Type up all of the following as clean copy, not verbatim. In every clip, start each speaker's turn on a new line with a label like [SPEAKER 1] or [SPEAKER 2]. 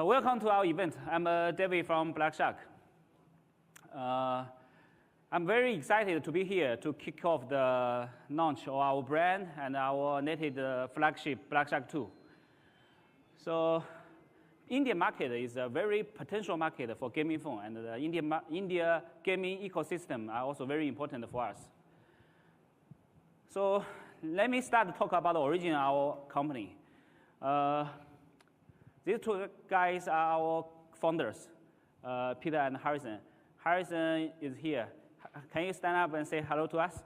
[SPEAKER 1] Welcome to our event. I'm David from Black Shark. I'm very excited to be here to kick off the launch of our brand and our native flagship Black Shark 2. So, Indian market is a very potential market for gaming phone, and the India gaming ecosystem are also very important for us. So, let me start to talk about the origin of our company. These two guys are our founders, Peter and Harrison. Harrison is here. Can you stand up and say hello to us?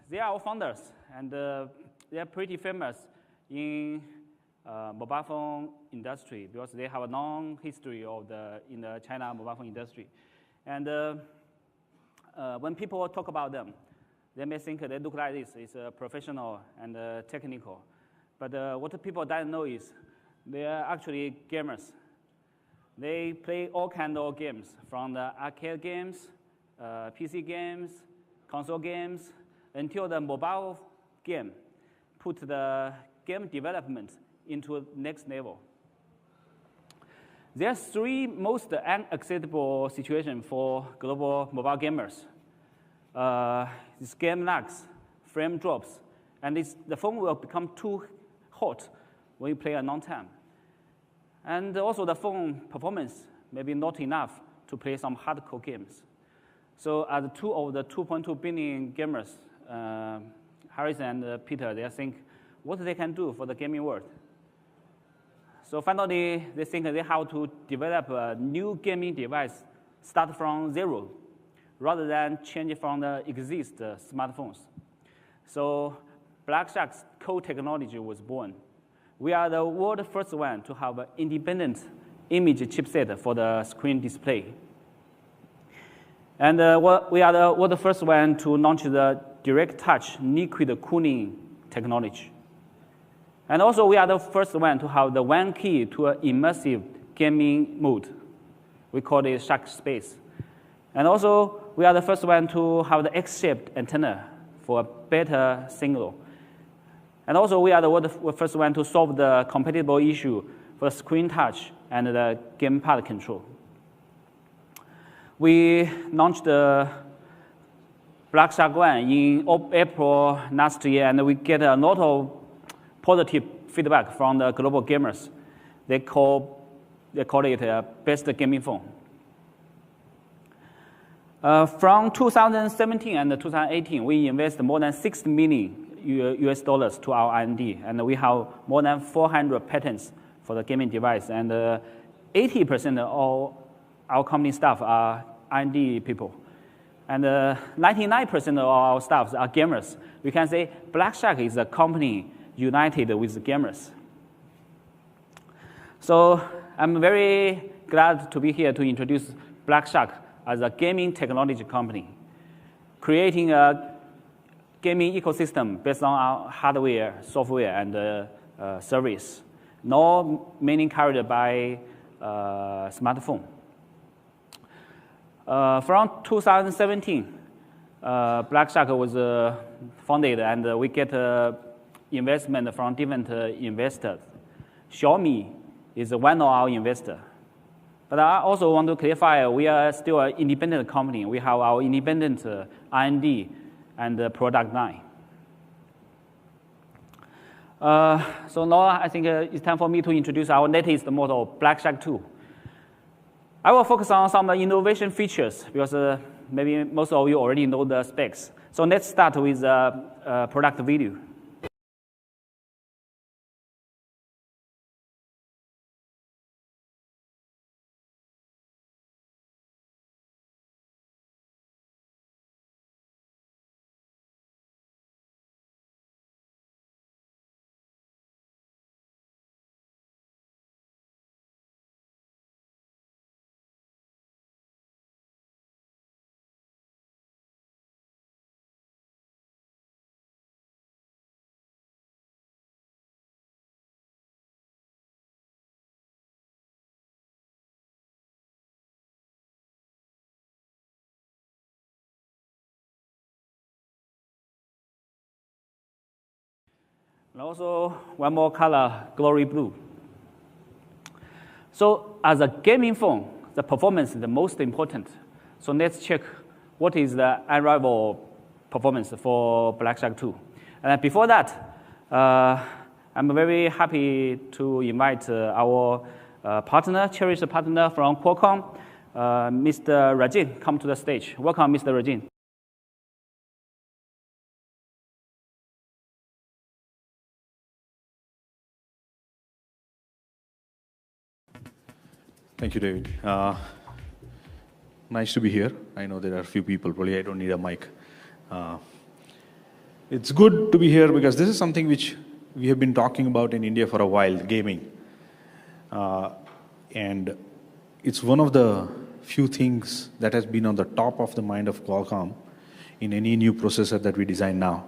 [SPEAKER 1] They are our founders, and they are pretty famous in mobile phone industry because they have a long history in the China mobile phone industry. And when people talk about them, they may think they look like this. It's professional and technical. But what people don't know is they are actually gamers. They play all kinds of games, from the arcade games, PC games, console games, until the mobile game, put the game development into next level. There are three most unacceptable situations for global mobile gamers. It's game lags, frame drops, and the phone will become too hot when you play a long time. And also the phone performance may be not enough to play some hardcore games. So as two of the 2.2 billion gamers, Harrison and Peter, they think what they can do for the gaming world. So finally, they think they have to develop a new gaming device, start from zero, rather than change it from the existing smartphones. So Black Shark's core technology was born. We are the world's first one to have an independent image chipset for the screen display. And we are the world's first one to launch the direct touch liquid cooling technology. And also we are the first one to have the one key to an immersive gaming mode. We call it Shark Space. And also, we are the first one to have the X-shaped antenna for a better signal. And also, we are the first one to solve the compatible issue for screen touch and the gamepad control. We launched the Black Shark 1 in April last year, and we get a lot of positive feedback from the global gamers. They call it a best gaming phone. From 2017 and 2018, we invested more than $6 million US dollars to our R&D, and we have more than 400 patents for the gaming device, and 80% of our company staff are R&D people, and 99% of our staff are gamers. We can say Black Shark is a company united with gamers. So I'm very glad to be here to introduce Black Shark as a gaming technology company, creating a gaming ecosystem based on our hardware, software, and service, not mainly carried by smartphone. From 2017, Black Shark was founded, and we get investment from different investors. Xiaomi is one of our investors. But I also want to clarify, we are still an independent company. We have our independent R&D and product line. So now I think it's time for me to introduce our latest model, Black Shark 2. I will focus on some innovation features because maybe most of you already know the specs. So let's start with a product video. And also one more color, glory blue. So as a gaming phone, the performance is the most important. So let's check what is the unrivaled performance for Black Shark 2. And before that, I'm very happy to invite our partner, cherished partner from Qualcomm, Mr. Rajin, come to the stage. Welcome, Mr. Rajin.
[SPEAKER 2] Thank you, David. Nice to be here. I know there are a few people, probably I don't need a mic. It's good to be here because this is something which we have been talking about in India for a while, gaming. And it's one of the few things that has been on the top of the mind of Qualcomm in any new processor that we design now.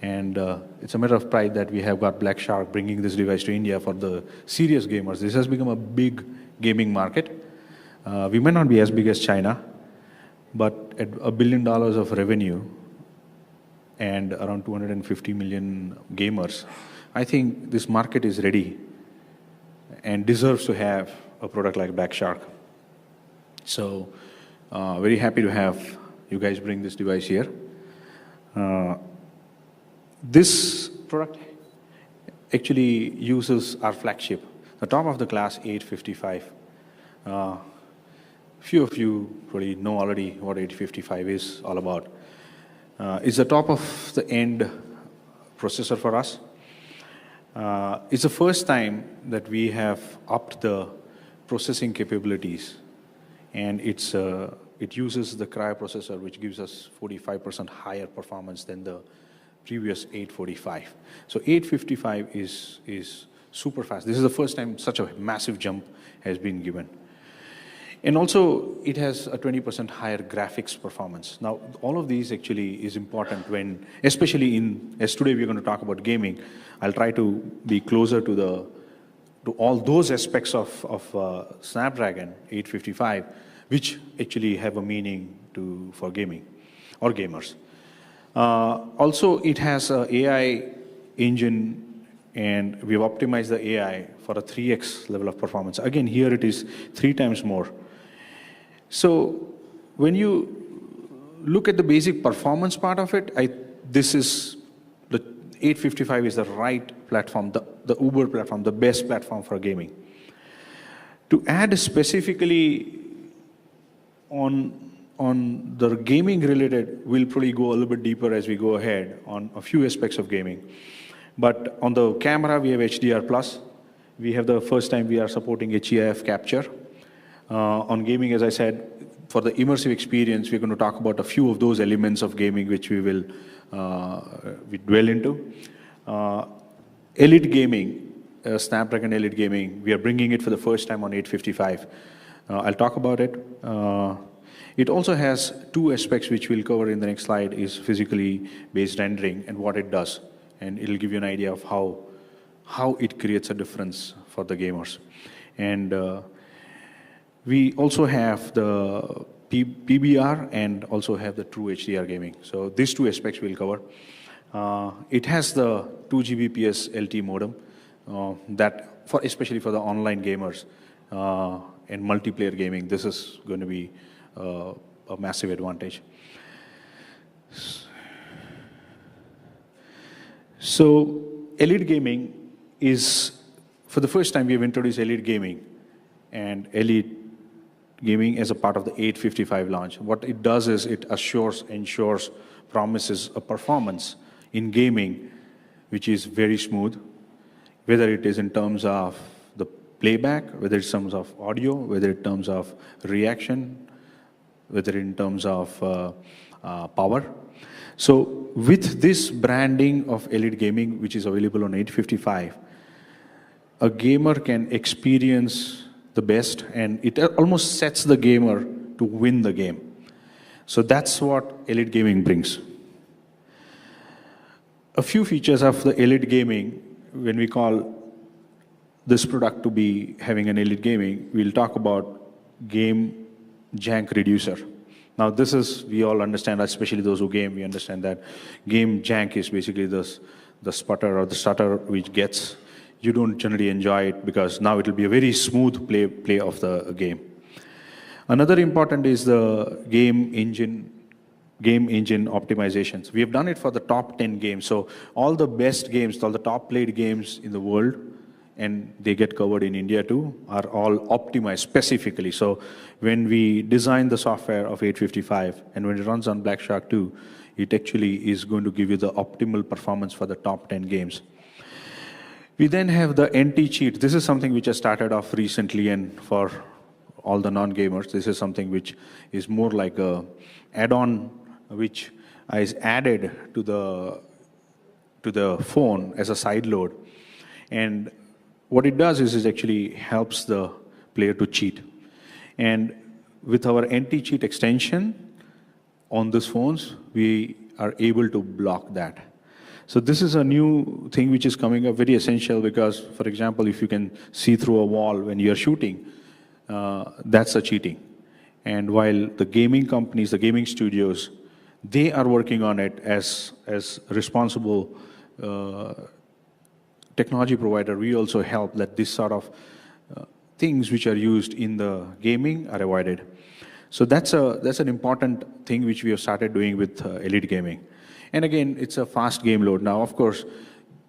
[SPEAKER 2] And it's a matter of pride that we have got Black Shark bringing this device to India for the serious gamers. This has become a big gaming market. We may not be as big as China, but at $1 billion of revenue and around 250 million gamers, I think this market is ready and deserves to have a product like Black Shark. So, very happy to have you guys bring this device here. This product actually uses our flagship, the top of the class 855. Few of you probably know already what 855 is all about. It's the top of the end processor for us. It's the first time that we have upped the processing capabilities, and it uses the Cryo processor, which gives us 45% higher performance than the previous 845. So 855 is super fast. This is the first time such a massive jump has been given. And also, it has a 20% higher graphics performance. Now, all of these actually is important when, especially as today we're going to talk about gaming, I'll try to be closer to all those aspects of Snapdragon 855, which actually have a meaning for gaming or gamers. Also, it has an AI engine, and we've optimized the AI for a 3x level of performance. Again, here it is 3 times more. So when you look at the basic performance part of it, this is the 855 is the right platform, the Uber platform, the best platform for gaming. To add specifically on the gaming related, we'll probably go a little bit deeper as we go ahead on a few aspects of gaming. But on the camera, we have HDR+. We have the first time we are supporting HEIF capture. On gaming, as I said, for the immersive experience, we're going to talk about a few of those elements of gaming which we will dwell into. Elite gaming, Snapdragon Elite gaming, we are bringing it for the first time on 855. I'll talk about it. It also has 2 aspects which we'll cover in the next slide, is physically based rendering and what it does. And it'll give you an idea of how it creates a difference for the gamers. And we also have the PBR and also have the true HDR gaming. So these 2 aspects we'll cover. It has the 2 Gbps LTE modem, especially for the online gamers and multiplayer gaming. This is going to be a massive advantage. So Elite Gaming is, for the first time we have introduced Elite Gaming and Elite Gaming as a part of the 855 launch. What it does is it ensures, promises a performance in gaming which is very smooth, whether it is in terms of the playback, whether it's in terms of audio, whether in terms of reaction, whether in terms of power. So with this branding of Elite Gaming, which is available on 855, a gamer can experience the best, and it almost sets the gamer to win the game. So that's what Elite Gaming brings. A few features of the Elite Gaming, when we call this product to be having an Elite Gaming, we'll talk about game jank reducer. Now this is, we all understand, especially those who game, we understand that game jank is basically the sputter or the stutter which gets, you don't generally enjoy it because now it will be a very smooth play of the game. Another important is the game engine optimizations. We have done it for the top 10 games. So all the best games, all the top played games in the world, and they get covered in India too, are all optimized specifically. So when we design the software of 855 and when it runs on Black Shark 2, it actually is going to give you the optimal performance for the top 10 games. We then have the anti-cheat. This is something which has started off recently, and for all the non-gamers, this is something which is more like a add-on which is added to the phone as a side load. And what it does is it actually helps the player to cheat. And with our anti-cheat extension on these phones, we are able to block that. So this is a new thing which is coming up, very essential, because, for example, if you can see through a wall when you're shooting, that's a cheating. And while the gaming companies, the gaming studios, they are working on it as responsible technology provider, we also help that this sort of things which are used in the gaming are avoided. So that's an important thing which we have started doing with Elite Gaming. And again, it's a fast game load. Now, of course,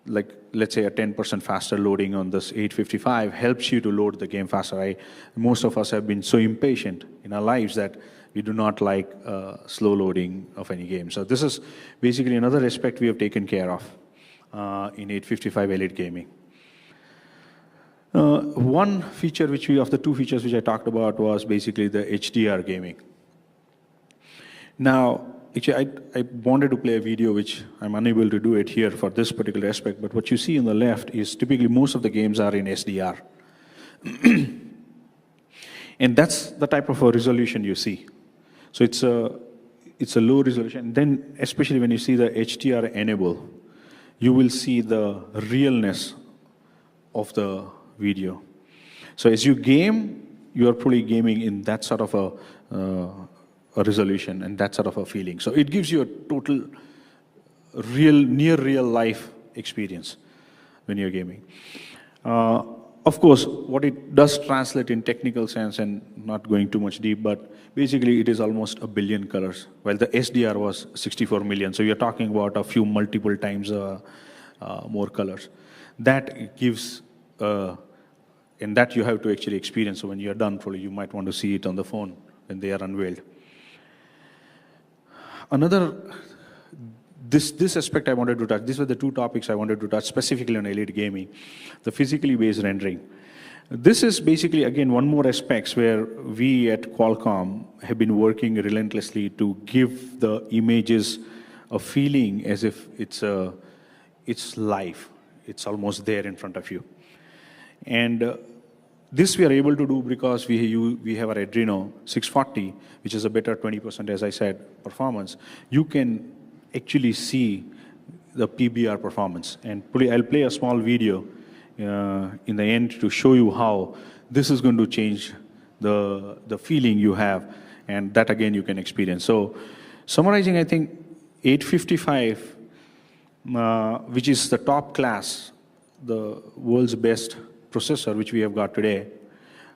[SPEAKER 2] like let's say a 10% faster loading on this 855 helps you to load the game faster. Most of us have been so impatient in our lives that we do not like slow loading of any game. So this is basically another aspect we have taken care of in 855 Elite Gaming. One feature of the two features which I talked about was basically the HDR gaming. Now, actually, I wanted to play a video which I'm unable to do it here for this particular aspect, but what you see on the left is typically most of the games are in SDR. And that's the type of a resolution you see. So it's a low resolution. Then, especially when you see the HDR enable, you will see the realness of the video. So as you game, you are probably gaming in that sort of a resolution and that sort of a feeling. So it gives you a total near real life experience when you're gaming. Of course, what it does translate in technical sense, and not going too much deep, but basically it is almost 1 billion colors, while the SDR was 64 million. So you're talking about a few multiple times more colors. That gives, and that you have to actually experience. So when you're done, probably you might want to see it on the phone when they are unveiled. This aspect I wanted to touch, these were the two topics I wanted to touch specifically on Elite Gaming, the physically based rendering. This is basically, again, one more aspect where we at Qualcomm have been working relentlessly to give the images a feeling as if it's live. It's almost there in front of you. And this we are able to do because we have our Adreno 640, which is a better 20%, as I said, performance. You can actually see the PBR performance. And I'll play a small video in the end to show you how this is going to change the feeling you have, and that again you can experience. So summarizing, I think 855, which is the top class, the world's best processor which we have got today,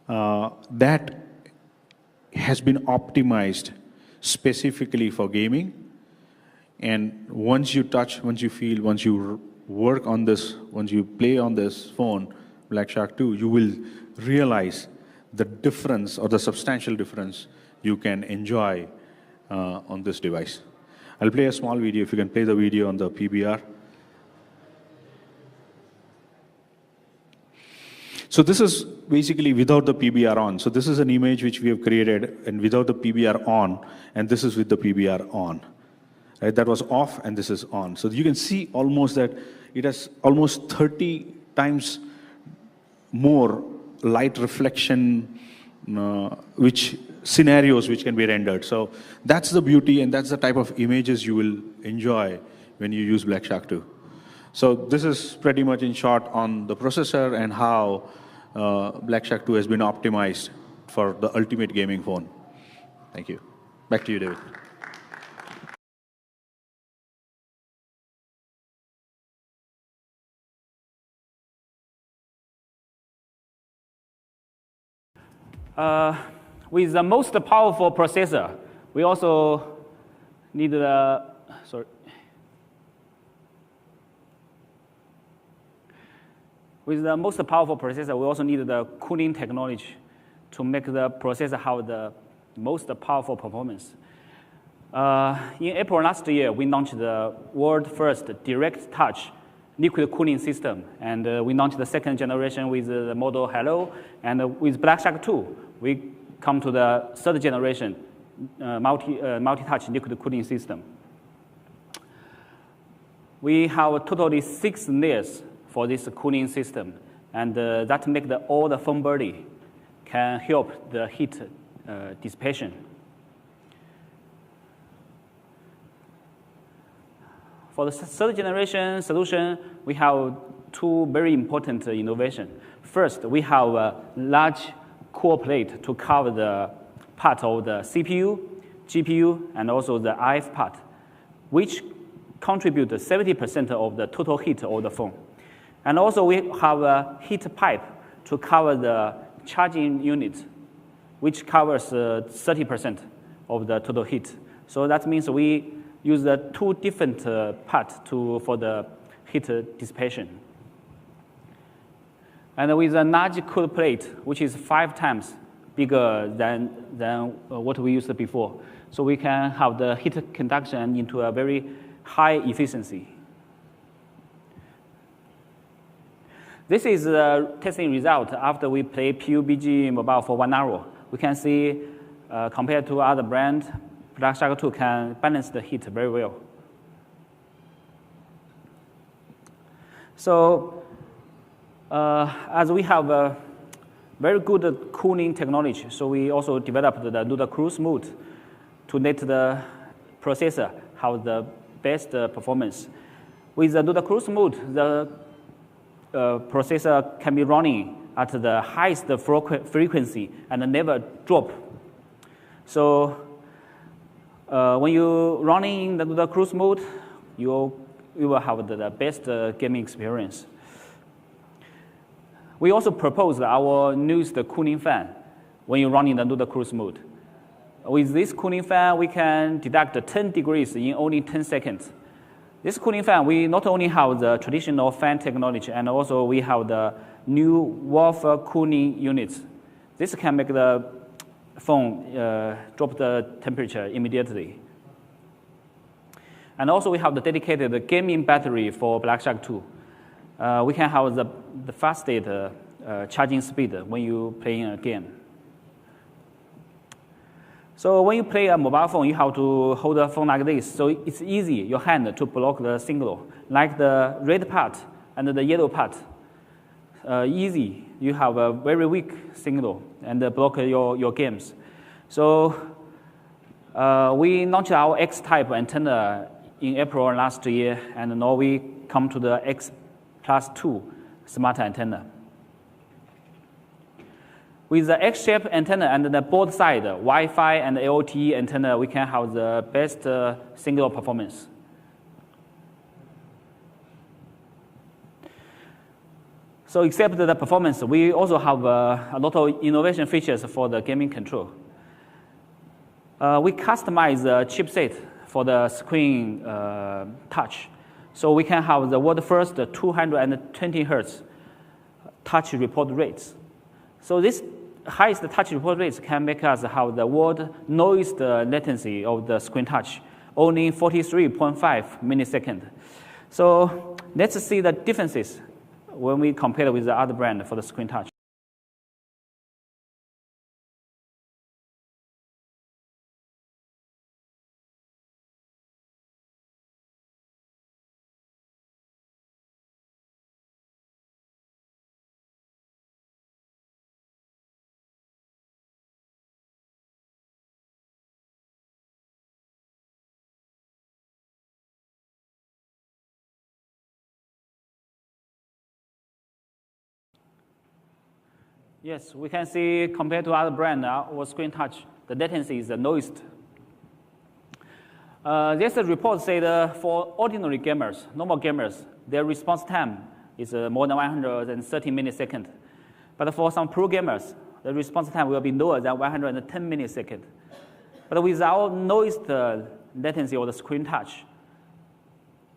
[SPEAKER 2] that has been optimized specifically for gaming. And once you touch, once you feel, once you work on this, once you play on this phone, Black Shark 2, you will realize the difference or the substantial difference you can enjoy on this device. I'll play a small video. If you can play the video on the PBR. So this is basically without the PBR on. So this is an image which we have created and without the PBR on, and this is with the PBR on. Right? That was off and this is on. So you can see almost that it has almost 30 times more light reflection which scenarios which can be rendered. So that's the beauty, and that's the type of images you will enjoy when you use Black Shark 2. So this is pretty much in short on the processor and how Black Shark 2 has been optimized for the ultimate gaming phone. Thank you. Back to you, David.
[SPEAKER 1] With the most powerful processor, we also need the, With the most powerful processor, we also need the cooling technology to make the processor have the most powerful performance. In April last year, we launched the world first direct touch liquid cooling system, and we launched the second generation with the model Hello, and with Black Shark 2, we come to the third generation multi-touch liquid cooling system. We have totally 6 layers for this cooling system, and that make all the foam body can help the heat dissipation. For the third generation solution, we have 2 very important innovations. First, we have a large core plate to cover the part of the CPU, GPU, and also the IF part, which contribute 70% of the total heat of the phone. And also we have a heat pipe to cover the charging unit, which covers 30% of the total heat. So that means we use the 2 different parts for the heat dissipation. And with a large cold plate, which is 5 times bigger than what we used before, so we can have the heat conduction into a very high efficiency. This is the testing result after we play PUBG Mobile for 1 hour. We can see, compared to other brands, Black Shark 2 can balance the heat very well. So, as we have a very good cooling technology, so we also developed the ludicrous mode to let the processor have the best performance. With the ludicrous mode, the processor can be running at the highest frequency and never drop. So when you running in the cruise mode, you will have the best gaming experience. We also proposed our newest cooling fan when you run in the cruise mode. With this cooling fan, we can deduct 10 degrees in only 10 seconds. This cooling fan, we not only have the traditional fan technology, and also we have the new wafer cooling units. This can make the phone drop the temperature immediately. And also we have the dedicated gaming battery for Black Shark 2. We can have the fastest charging speed when you playing a game. So when you play a mobile phone, you have to hold the phone like this. So it's easy, your hand, to block the signal. Like the red part and the yellow part. Easy, you have a very weak signal and block your games. So we launched our X-type antenna in April last year, and now we come to the X+2 smart antenna. With the X-shaped antenna and the both side, Wi-Fi and LTE antenna, we can have the best signal performance. So except the performance, we also have a lot of innovation features for the gaming control. We customize the chipset for the screen touch. So we can have the world first 220 Hz touch report rates. So this highest touch report rates can make us have the world lowest latency of the screen touch, only 43.5 milliseconds. So let's see the differences when we compare with the other brand for the screen touch. Yes, we can see compared to other brand, our screen touch, the latency is the lowest. There's a report said for ordinary gamers, normal gamers, their response time is more than 130 milliseconds. But for some pro gamers, the response time will be lower than 110 milliseconds. But without noise latency or the screen touch,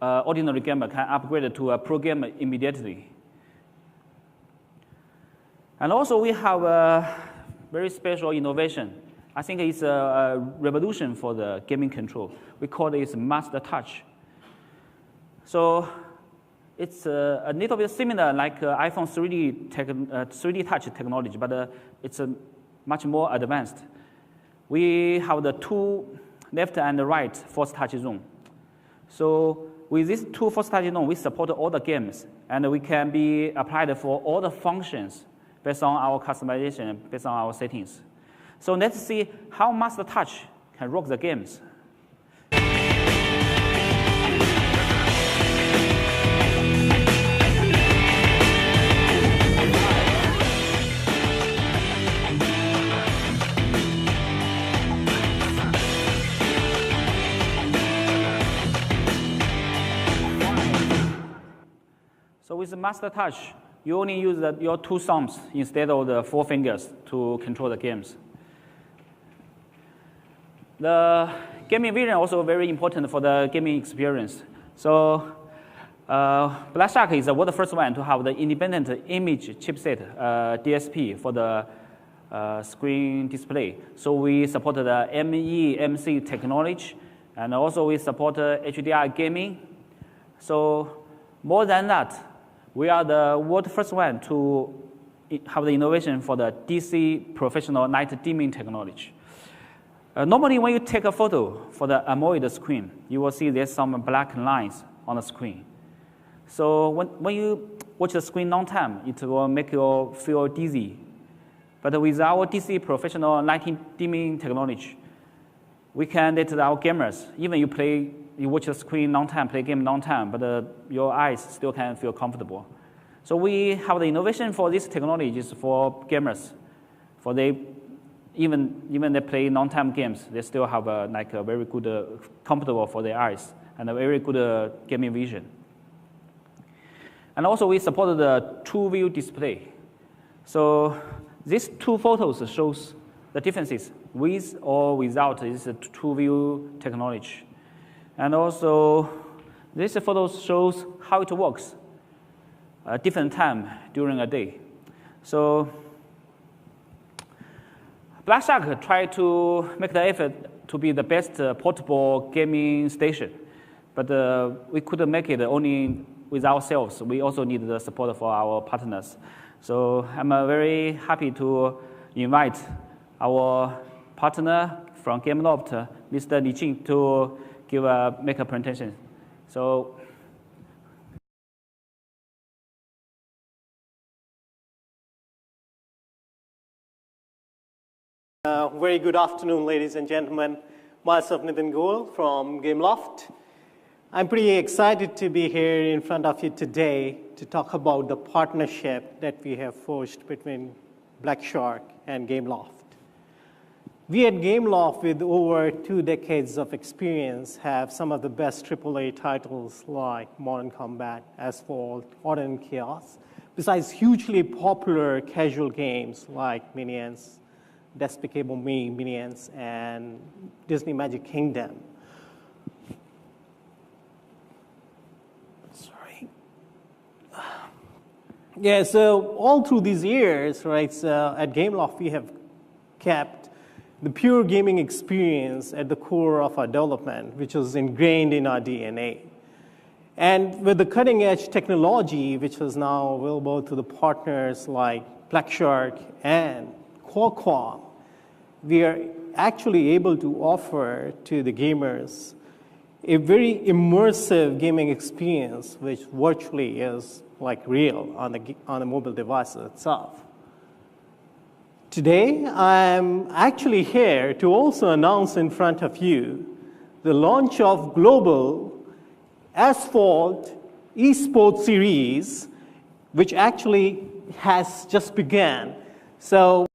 [SPEAKER 1] ordinary gamer can upgrade to a pro gamer immediately. And also we have a very special innovation. I think it's a revolution for the gaming control. We call it Master Touch. So it's a little bit similar like iPhone 3D Touch technology, but it's much more advanced. We have the two left and right force touch zone. So with these two force touch zone, we support all the games, and we can be applied for all the functions based on our customization, based on our settings. So let's see how Master Touch can rock the games. So with the Master Touch, you only use your two thumbs instead of the 4 fingers to control the games. The gaming vision is also very important for the gaming experience. So Black Shark is the world first one to have the independent image chipset, DSP, for the screen display. So we support the MEMC technology, and also we support HDR gaming. So more than that, we are the world first one to have the innovation for the DC professional night dimming technology. Normally, when you take a photo for the AMOLED screen, you will see there's some black lines on the screen. So when you watch the screen long time, it will make you feel dizzy. But with our DC professional night dimming technology, we can let our gamers, even you watch the screen long time, play game long time, but your eyes still can feel comfortable. So we have the innovation for this technology is for gamers. For even they play long time games, they still have a very good, comfortable for their eyes and a very good gaming vision. And also we support the true view display. So these two photos shows the differences with or without this true view technology. And also, this photo shows how it works at different time during a day. So Black Shark tried to make the effort to be the best portable gaming station, but we couldn't make it only with ourselves. We also need the support for our partners. So I'm very happy to invite our partner from Gameloft, Mr. Li Jing, to make a presentation. So
[SPEAKER 3] very good afternoon, ladies and gentlemen. Myself, Nitin Goel from Gameloft. I'm pretty excited to be here in front of you today to talk about the partnership that we have forged between Black Shark and Gameloft. We at Gameloft, with over 2 decades of experience, have some of the best AAA titles like Modern Combat, Asphalt, Order and Chaos, besides hugely popular casual games like Minions, Despicable Me, Minions, and Disney Magic Kingdom. Sorry. Yeah, so all through these years, right, so at Gameloft, we have kept the pure gaming experience at the core of our development, which is ingrained in our DNA. And with the cutting edge technology, which is now available to the partners like Black Shark and Qualcomm, we are actually able to offer to the gamers a very immersive gaming experience, which virtually is like real on the mobile device itself. Today, I'm actually here to also announce in front of you the launch of Global Asphalt Esports Series, which actually has just begun. So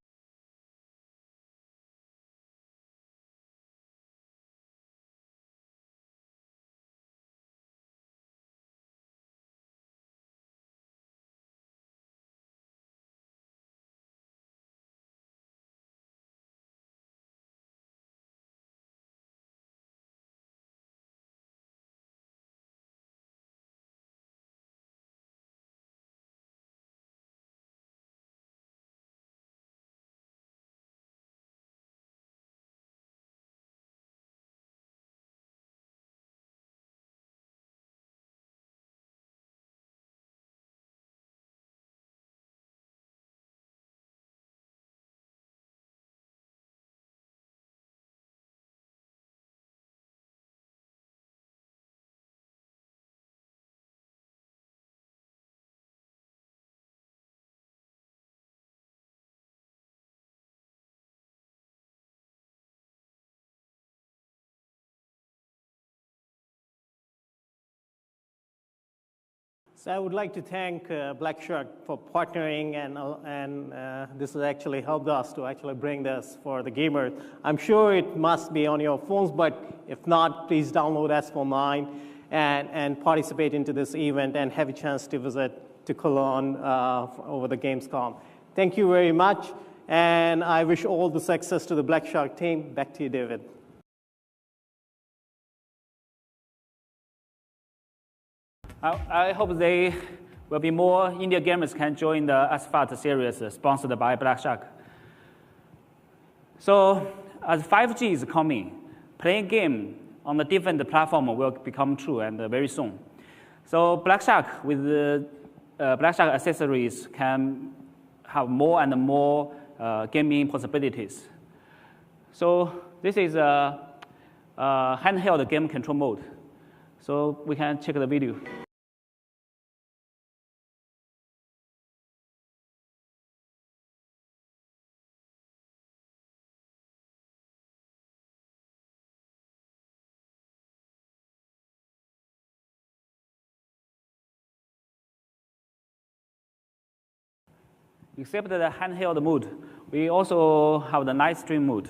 [SPEAKER 3] So I would like to thank Black Shark for partnering, and this has actually helped us to actually bring this for the gamers. I'm sure it must be on your phones, but if not, please download S49 and participate into this event and have a chance to visit to Cologne over the Gamescom. Thank you very much, and I wish all the success to the Black Shark team. Back to you, David.
[SPEAKER 1] I hope there will be more India gamers can join the Asphalt series sponsored by Black Shark. So as 5G is coming, playing game on a different platform will become true and very soon. So Black Shark with the Black Shark accessories can have more and more gaming possibilities. So this is a handheld game control mode. So we can check the video. Except the handheld mode, we also have the night stream mode.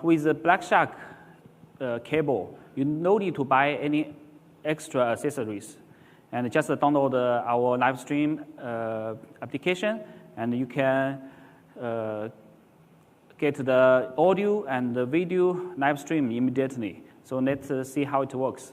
[SPEAKER 1] With the Black Shark cable, you no need to buy any extra accessories. And just download our live stream application, and you can get the audio and the video live stream immediately. So let's see how it works.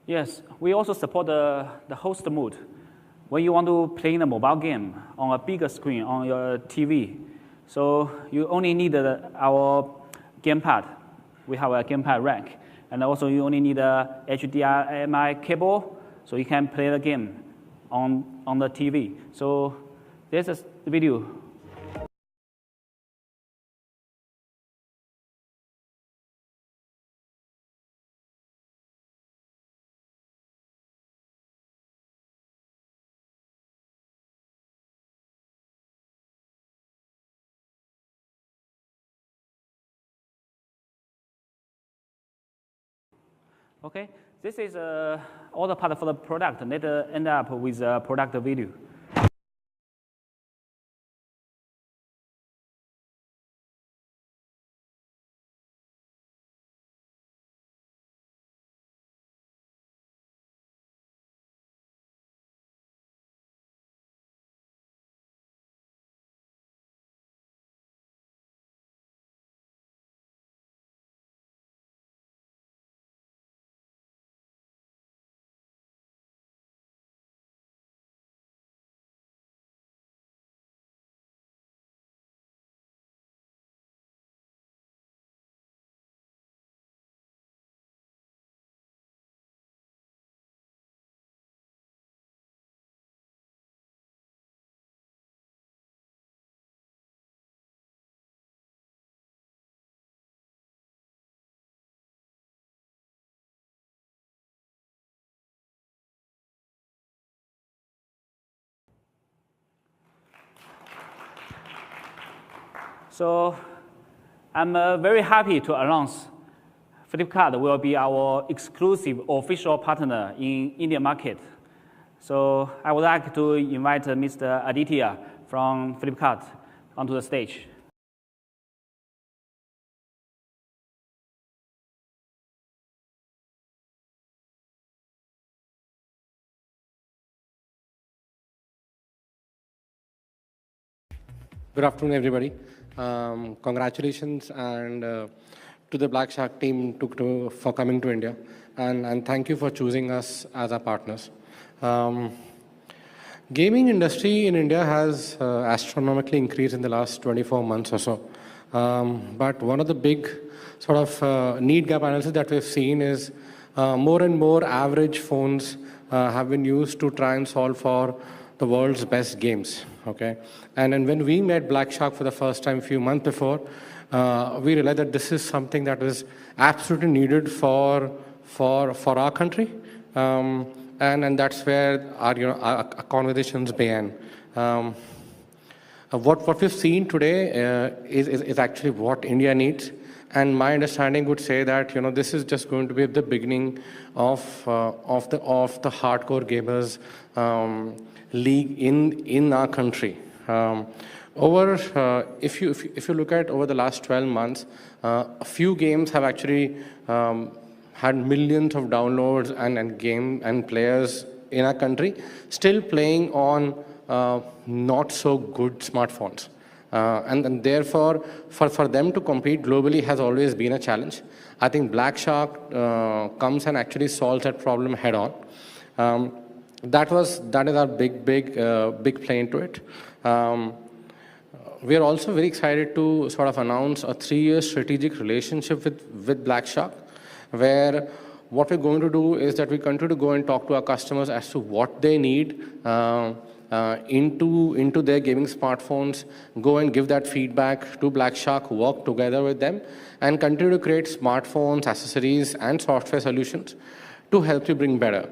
[SPEAKER 1] Yes, we also support the host mode. When you want to play in a mobile game on a bigger screen on your TV, so you only need our gamepad. We have a gamepad rack. And also you only need a HDMI cable, so you can play the game on the TV. So this is the video. Okay, this is all the part for the product. Let's end up with a product video. So I'm very happy to announce Flipkart will be our exclusive official partner in Indian market. So I would like to invite Mr. Aditya from Flipkart onto the stage.
[SPEAKER 4] Good afternoon, everybody. Congratulations and to the Black Shark team for coming to India, and thank you for choosing us as our partners. Gaming industry in India has astronomically increased in the last 24 months or so. But one of the big sort of need gap analysis that we've seen is more and more average phones have been used to try and solve for the world's best games. okay? And then when we met Black Shark for the first time a few months before, we realized that this is something that is absolutely needed for our country. And that's where our conversations began. What we've seen today is actually what India needs. And my understanding would say that this is just going to be the beginning of the hardcore gamers league in our country. If you look at over the last 12 months, a few games have actually had millions of downloads and players in our country, still playing on not so good smartphones. And therefore, for them to compete globally has always been a challenge. I think Black Shark comes and actually solves that problem head on. That is our big play into it. We are also very excited to sort of announce a 3-year strategic relationship with Black Shark, where what we're going to do is that we continue to go and talk to our customers as to what they need into their gaming smartphones, go and give that feedback to Black Shark, work together with them, and continue to create smartphones, accessories, and software solutions to help you bring better.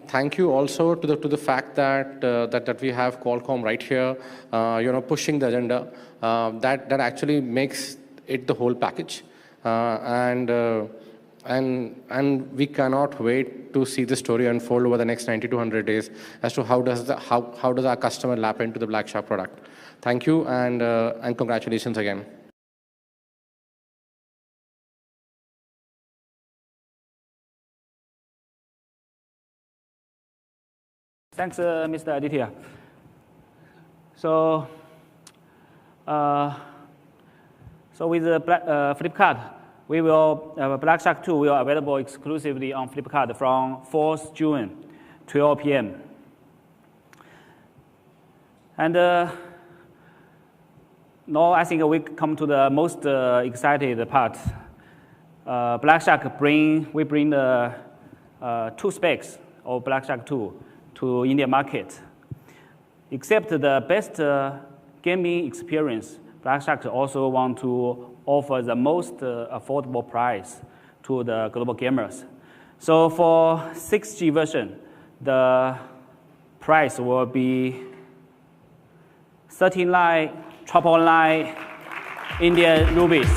[SPEAKER 4] Thank you also to the fact that we have Qualcomm right here, pushing the agenda. That actually makes it the whole package. And we cannot wait to see the story unfold over the next 90 to 100 days as to how does our customer lap into the Black Shark product. Thank you, and congratulations again.
[SPEAKER 1] Thanks, Mr. Aditya. So with the Flipkart, we will Black Shark 2 will be available exclusively on Flipkart from 4th June, 12 p.m. And now I think we come to the most excited part. Black Shark we bring the 2 specs of Black Shark 2 to Indian market. Except the best gaming experience, Black Shark also want to offer the most affordable price to the global gamers. So for 6G version, the price will be 13 line, 999 Indian rupees.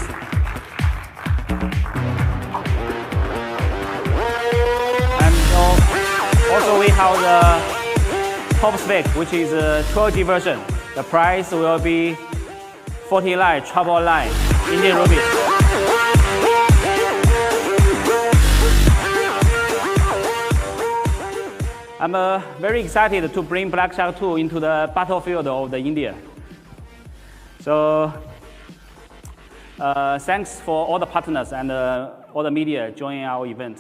[SPEAKER 1] And also we have the top spec, which is 12G version. The price will be 14 line, 999 Indian rupees. I'm very excited to bring Black Shark 2 into the battlefield of the India. So thanks for all the partners and all the media joining our event.